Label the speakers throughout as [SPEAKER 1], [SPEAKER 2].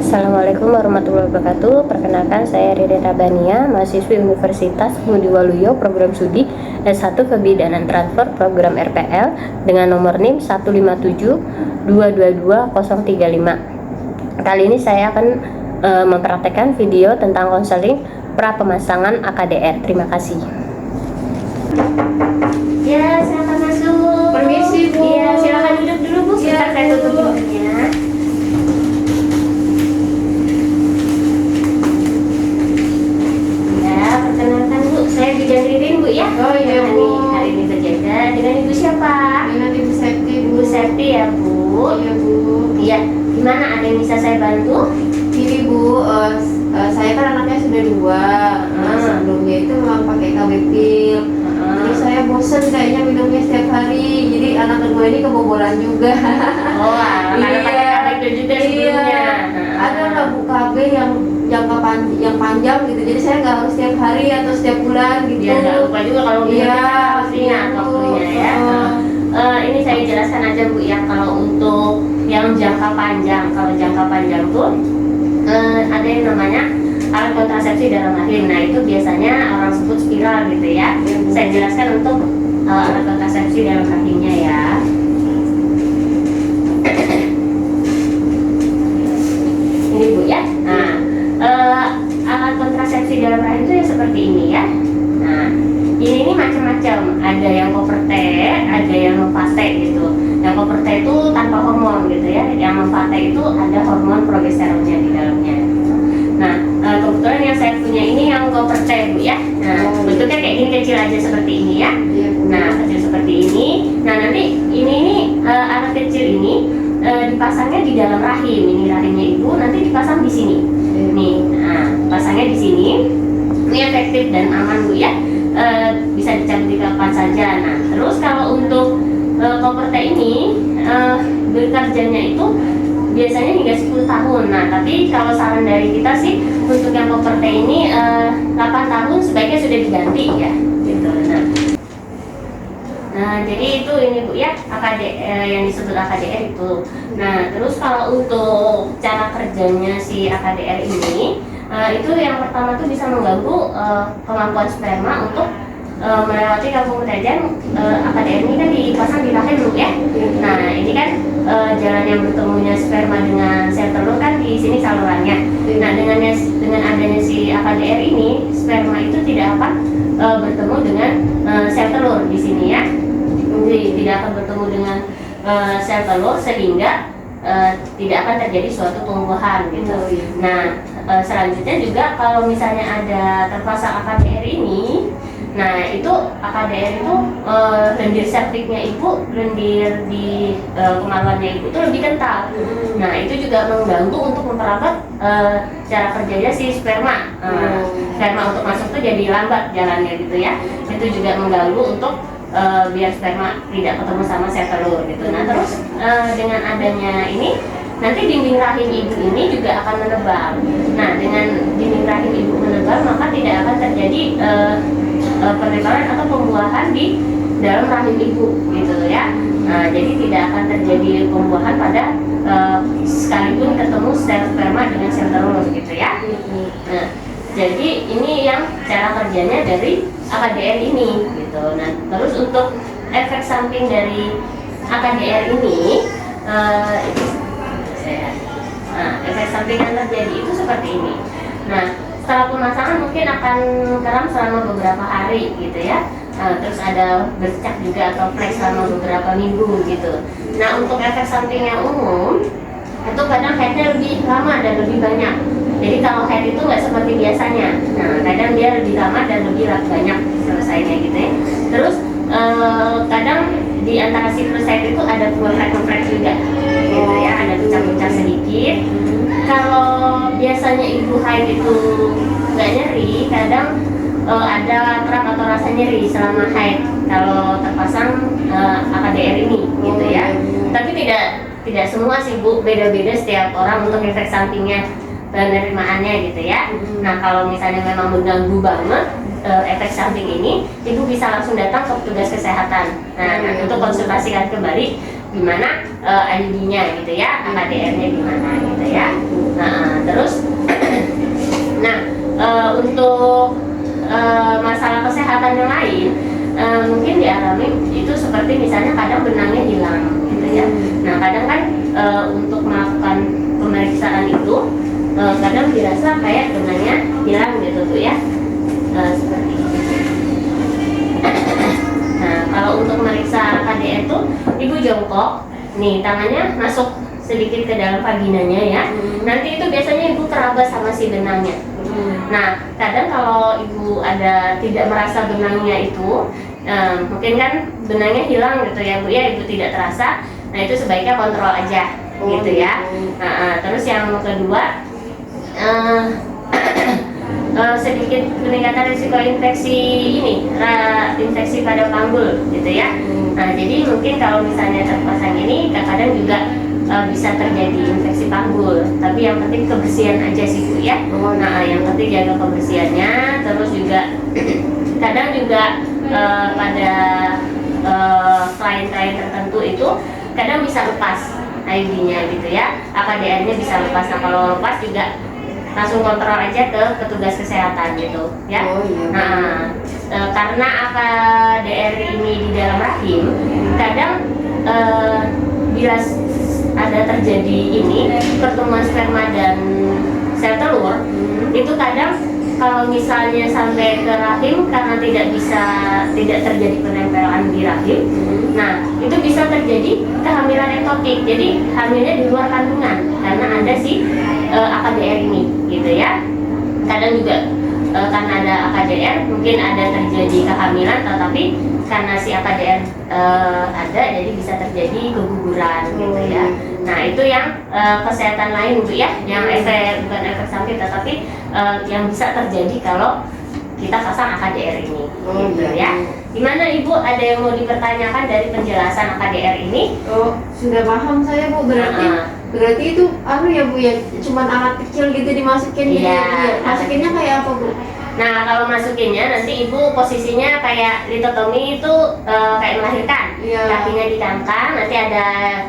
[SPEAKER 1] Assalamualaikum warahmatullahi wabarakatuh. Perkenalkan, saya Riri Rabania, mahasiswi Universitas Budi Waluyo, program studi S1 Kebidanan Transfer program RPL dengan nomor NIM 157222035. Kali ini saya akan mempraktekkan video tentang konseling pra pemasangan AKDR. Terima kasih. Ya, silakan masuk.
[SPEAKER 2] Permisi, Bu.
[SPEAKER 1] Iya, silakan duduk dulu, Bu. Sebentar saya tutup pintunya. Perkenalkan, Bu, saya Bidan Ririn, Bu, ya.
[SPEAKER 2] Oh iya, Bu.
[SPEAKER 1] Hari ini berjaga dengan Ibu siapa?
[SPEAKER 2] Dengan Ibu Septi, Bu.
[SPEAKER 1] Ibu Septi ya, Bu.
[SPEAKER 2] Iya, Bu.
[SPEAKER 1] Iya, gimana, ada yang bisa saya bantu?
[SPEAKER 2] Ini, Bu, saya kan anaknya sudah 2. Sebelumnya itu memang pakai KB pil. Terus saya bosen kayaknya minumnya setiap hari. Jadi anak kedua ini kebobolan juga.
[SPEAKER 1] Oh, karena pakai KB pil juga sebelumnya.
[SPEAKER 2] Ada nggak, Bu, KB yang yang panjang gitu. Jadi saya nggak harus setiap hari atau setiap bulan gitu.
[SPEAKER 1] Iya, nggak lupa juga kalau minumnya harus ingat waktunya ya. Ini saya jelaskan aja, Bu, ya. Kalau untuk yang jangka panjang, kalau jangka panjang tuh ada yang namanya alat kontrasepsi dalam rahim. Nah, itu biasanya orang sebut spiral gitu ya. Saya jelaskan untuk alat kontrasepsi dalam rahimnya ya. Ini, Bu, ya. Nah, alat kontrasepsi dalam rahim itu yang seperti ini ya. Nah, ini macam-macam. Ada yang Coperte, ada yang Novate gitu. Yang Coperte itu tanpa hormon gitu ya. Yang Novate itu ada hormon progesteronnya di dalamnya. Nah, kebetulan yang saya punya ini yang Coperte, Bu, ya. Nah, bentuknya kayak gini, kecil aja seperti ini ya. Nah, kecil seperti ini. Nah, nanti ini alat kecil ini dipasangnya di dalam rahim. Ini rahimnya Ibu, nanti dipasang di sini. Nih, nah, pasangnya di sini. Ini efektif dan aman, Bu, ya. Bisa dicabut di kapan saja. Nah, terus kalau untuk Coperte ini bekerjanya itu biasanya hingga 10 tahun. Nah, tapi kalau saran dari kita sih untuk yang Coperte ini 8 tahun sebaiknya sudah diganti ya. Gitu. Nah, jadi itu ini, Bu, ya, yang disebut AKDR itu. Nah, terus kalau untuk cara kerjanya si AKDR ini, itu yang pertama tuh bisa mengganggu kemampuan sperma untuk melewati kantong ketajahan. AKDR ini kan dipasang di rahim, Bu, ya. Nah, ini kan jalan yang bertemunya sperma dengan sel telur kan di sini salurannya. Nah, dengan adanya si AKDR ini, sperma itu tidak akan bertemu dengan sel telur di sini ya. Jadi tidak akan bertemu dengan sel telur sehingga tidak akan terjadi suatu tumbuhan gitu. Nah, selanjutnya juga kalau misalnya ada terpasang AKDR ini, nah itu AKDR itu lendir septiknya Ibu, lendir di kemaluannya Ibu itu lebih kental. Nah, itu juga mengganggu untuk memperlambat cara kerjanya si sperma. Sperma untuk masuk tuh jadi lambat jalannya gitu ya. Itu juga mengganggu untuk biar sperma tidak ketemu sama sel telur gitu. Nah, terus dengan adanya ini nanti dinding rahim Ibu ini juga akan menebal. Nah, dengan dinding rahim Ibu menebal maka tidak akan terjadi penebalan atau pembuahan di dalam rahim Ibu gitu ya. Nah, jadi tidak akan terjadi pembuahan pada sekalipun ketemu sel sperma dengan sel telur gitu ya. Nah, jadi ini yang cara kerjanya dari AKDR ini gitu. Nah, terus untuk efek samping dari AKDR ini efek samping yang terjadi itu seperti ini. Nah, setelah pemasangan mungkin akan kram selama beberapa hari gitu ya. Terus ada bercak juga atau flek selama beberapa minggu gitu. Nah, untuk efek samping yang umum itu kadang headnya lebih lama dan lebih banyak. Jadi kalau head itu nggak seperti biasanya. Nah, kadang dia lebih lama dan lebih banyak selesainya gitu ya. Terus kadang di antara siklus head itu ada flek juga gitu ya, ada pecah-pecah sedikit. Kalau biasanya Ibu haid itu nggak nyeri, kadang ada kram atau rasa nyeri selama haid kalau terpasang AKDR ini gitu ya. Tapi tidak semua sih, Bu, beda-beda setiap orang untuk efek sampingnya, penerimaannya gitu ya. Nah, kalau misalnya memang mengganggu banget efek samping ini, Ibu bisa langsung datang ke petugas kesehatan. Nah, untuk konsultasikan kembali gimana IUD-nya gitu ya, AKDR-nya gimana gitu ya. Nah, terus nah untuk masalah kesehatan yang lain mungkin dialami itu seperti misalnya kadang benangnya hilang gitu ya. Nah kadang kan untuk melakukan pemeriksaan itu kadang dirasa kayak benangnya hilang gitu tuh ya, seperti itu. Nah kalau untuk meriksa KDR itu ibu jongkok, nih tangannya masuk sedikit ke dalam vaginanya ya. Nanti itu biasanya ibu teraba sama si benangnya. Nah, kadang kalau ibu tidak merasa benangnya itu, mungkin kan benangnya hilang gitu ya bu ya, ibu tidak terasa. Nah itu sebaiknya kontrol aja gitu ya. Terus yang kedua, sedikit peningkatan risiko infeksi infeksi pada panggul gitu ya. Nah jadi mungkin kalau misalnya terpasang ini, kadang juga bisa terjadi infeksi panggul, tapi yang penting kebersihan aja sih bu ya. Nah yang penting jaga kebersihannya. Terus juga kadang juga pada klien-klien tertentu itu kadang bisa lepas IUD-nya gitu ya, AKDR-nya bisa lepas. Nah kalau lepas juga langsung kontrol aja ke petugas kesehatan gitu ya. Nah karena AKDR ini di dalam rahim, kadang bila ada terjadi pertemuan sperma dan sel telur, itu kadang kalau misalnya sampai ke rahim karena tidak terjadi penempelan di rahim, nah itu bisa terjadi kehamilan ektopik, jadi hamilnya di luar kandungan karena ada si AKDR ini gitu ya. Kadang juga karena ada AKDR mungkin ada terjadi kehamilan, tetapi karena si AKDR ada, jadi bisa terjadi keguguran gitu ya. Nah itu yang kesehatan lain bu ya, yang bukan efek samping, tetapi yang bisa terjadi kalau kita pasang AKDR ini gitu ya. Gimana ibu, ada yang mau dipertanyakan dari penjelasan AKDR ini?
[SPEAKER 2] Oh sudah paham saya bu, berarti itu ya bu ya, cuman alat kecil gitu dimasukin gitu ya. Masukinnya kayak apa bu?
[SPEAKER 1] Nah kalau masukinnya nanti ibu posisinya kayak litotomi itu kayak melahirkan, kakinya dikangkang, nanti ada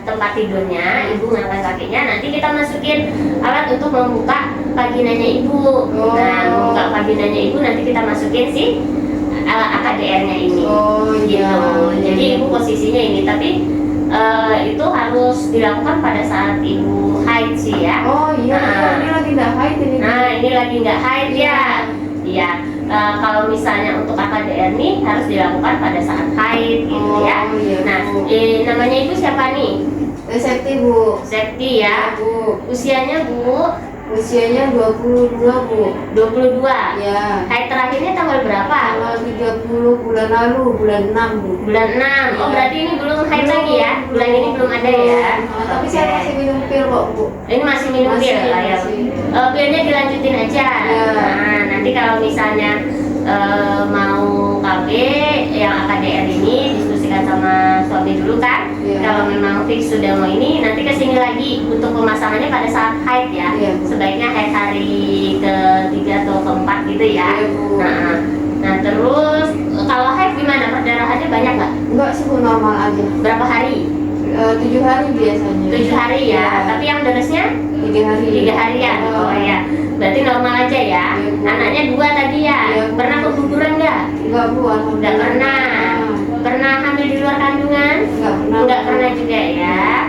[SPEAKER 1] tempat tidurnya, ibu ngangkat kakinya, nanti kita masukin alat untuk membuka vaginanya ibu. Nah membuka vaginanya ibu, nanti kita masukin si AKDR-nya ini gitu. Jadi ibu posisinya ini, tapi itu harus dilakukan pada saat ibu haid sih ya.
[SPEAKER 2] Ini lagi nggak haid ini.
[SPEAKER 1] Nah ini lagi nggak haid ya. Iya, kalau misalnya untuk AKDR nih harus dilakukan pada saat haid gitu ya. Nah, namanya ibu siapa nih?
[SPEAKER 2] Septi bu.
[SPEAKER 1] Septi ya.
[SPEAKER 2] Bu.
[SPEAKER 1] Usianya bu?
[SPEAKER 2] Usianya 22 bu.
[SPEAKER 1] 22.
[SPEAKER 2] Ya.
[SPEAKER 1] Haid terakhirnya tanggal berapa?
[SPEAKER 2] Tanggal 30 bulan lalu, bulan 6 bu.
[SPEAKER 1] Bulan 6. Oh berarti ini belum haid lagi ya? Bulan ini belum ada ya?
[SPEAKER 2] Tapi saya masih minum pil kok bu.
[SPEAKER 1] Ini masih minum pil lah ya. Pilnya dilanjutin aja. Nah nanti kalau misalnya mau KB yang AKDR ini diskusikan sama suami dulu kan. Kalau memang fix sudah mau ini, nanti kesini lagi untuk pemasangannya pada saat haid ya. Sebaiknya haid hari ke-3 atau ke-4 gitu ya. Nah terus kalau haid gimana, perdarahannya banyak nggak?
[SPEAKER 2] Enggak sih bu, normal aja.
[SPEAKER 1] Berapa hari?
[SPEAKER 2] 7 hari biasanya.
[SPEAKER 1] 7 hari ya. Tapi yang deresnya
[SPEAKER 2] 3 hari.
[SPEAKER 1] 3 harian. Oh ya, berarti normal aja ya. Anaknya 2 tadi ya. Pernah keguguran nggak?
[SPEAKER 2] Enggak bu,
[SPEAKER 1] Nggak pernah. Pernah hamil di luar kandungan? Nggak pernah juga ya.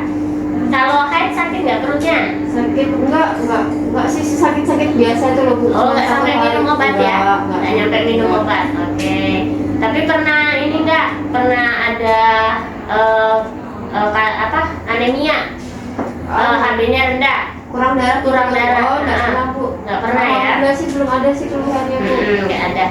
[SPEAKER 1] Kalau haid sakit nggak perutnya?
[SPEAKER 2] Sakit enggak sih, sakit biasa itu loh bu.
[SPEAKER 1] Oh nggak sampai minum obat ya? Nggak nyampe minum obat. Oke. Tapi pernah ini nggak? Pernah ada anemia? HB-nya rendah?
[SPEAKER 2] Kurang darah. Oh nggak pernah bu.
[SPEAKER 1] Nggak pernah ya?
[SPEAKER 2] Enggak sih, belum ada sih keluhannya bu.
[SPEAKER 1] Nggak ada.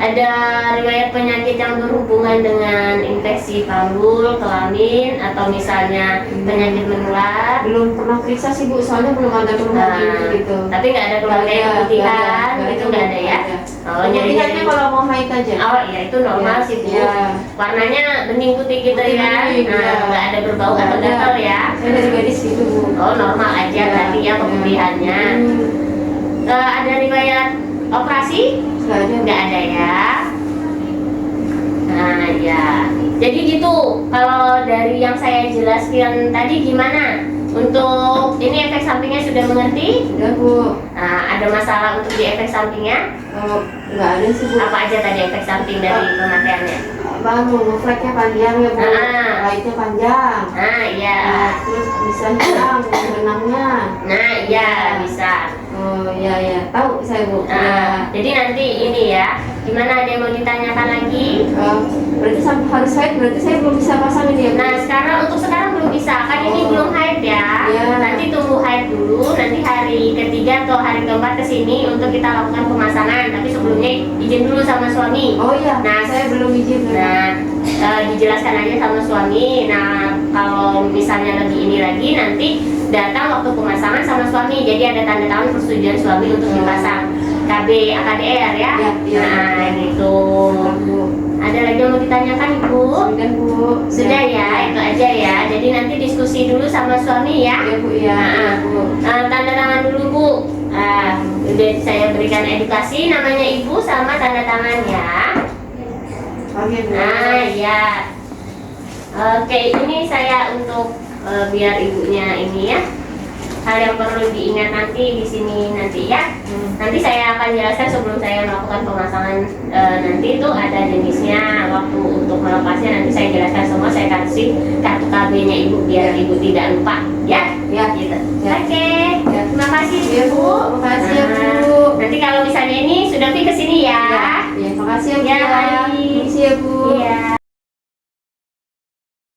[SPEAKER 1] Ada riwayat penyakit yang berhubungan dengan infeksi panggul, kelamin, atau misalnya penyakit menular?
[SPEAKER 2] Belum pernah periksa sih bu, soalnya belum ada keluhan gitu.
[SPEAKER 1] Tapi nggak ada keluarga yang keputihan, itu nggak ada ya? Oh,
[SPEAKER 2] nyari kalau mau haid aja.
[SPEAKER 1] Oh iya, itu normal sih bu. Warnanya bening putih gitu ya. Nggak ada berbau atau gatal ya.
[SPEAKER 2] Saya dari gadis gitu bu.
[SPEAKER 1] Oh normal aja berarti ya keputihannya. Ada riwayat operasi?
[SPEAKER 2] Nggak ada
[SPEAKER 1] ya. Nah Nah, ya. Jadi gitu. Kalau dari yang saya jelaskan tadi gimana? Untuk ini efek sampingnya sudah mengerti?
[SPEAKER 2] Udah Bu.
[SPEAKER 1] Nah, ada masalah untuk di efek sampingnya?
[SPEAKER 2] Oh, nggak ada sih Bu.
[SPEAKER 1] Apa aja tadi efek samping dari pemakaiannya?
[SPEAKER 2] Bang, ngefleknya panjang ya Bu. Lightnya panjang.
[SPEAKER 1] Nah, iya.
[SPEAKER 2] Terus bisa hilang benangnya.
[SPEAKER 1] Nah, iya bisa.
[SPEAKER 2] Oh iya, tahu saya Bu.
[SPEAKER 1] Jadi nanti ini ya, gimana, ada yang mau ditanyakan lagi?
[SPEAKER 2] Berarti sampai harus haid, berarti saya belum bisa pasang ini ya Bu?
[SPEAKER 1] Nah, untuk sekarang belum bisa, kan ini belum haid ya.
[SPEAKER 2] Iya.
[SPEAKER 1] Nanti tunggu haid dulu, nanti hari ketiga atau hari keempat kesini untuk kita lakukan pemasangan. Tapi sebelumnya izin dulu sama suami.
[SPEAKER 2] Oh iya,
[SPEAKER 1] Nah,
[SPEAKER 2] saya belum izin.
[SPEAKER 1] Nah, dijelaskan aja sama suami. Nah, kalau misalnya lebih ini lagi, nanti datang waktu pemasangan sama suami. Jadi ada tanda tangan persetujuan suami untuk dipasang KB AKDR ya.
[SPEAKER 2] Iya.
[SPEAKER 1] Nah, gitu.
[SPEAKER 2] Bu.
[SPEAKER 1] Ada lagi yang mau ditanyakan Ibu?
[SPEAKER 2] Sudah Bu.
[SPEAKER 1] Sudah ya, itu aja ya. Jadi nanti diskusi dulu sama suami ya.
[SPEAKER 2] Iya Bu, iya. Bu.
[SPEAKER 1] Tanda tangan dulu Bu. Udah saya berikan edukasi, namanya Ibu sama tanda tangan ya.
[SPEAKER 2] Oke Bu.
[SPEAKER 1] Nah, ya. Oke, ini saya untuk biar ibunya ini ya. Hal yang perlu diingat nanti di sini nanti ya. Nanti saya akan jelaskan sebelum saya melakukan pemasangan. Nanti itu ada jenisnya, waktu untuk melepasnya nanti saya jelaskan semua. Saya kasih kartu KB-nya Ibu biar Ibu tidak lupa ya.
[SPEAKER 2] Ya.
[SPEAKER 1] Gitu.
[SPEAKER 2] Ya.
[SPEAKER 1] Oke.
[SPEAKER 2] Ya.
[SPEAKER 1] Terima kasih
[SPEAKER 2] Iya Bu. Makasih ya Bu.
[SPEAKER 1] Nanti kalau misalnya ini sudah ke sini ya.
[SPEAKER 2] Ya, makasih ya Bu.
[SPEAKER 1] Ya, mari.
[SPEAKER 2] Makasih ya Bu.
[SPEAKER 1] Iya.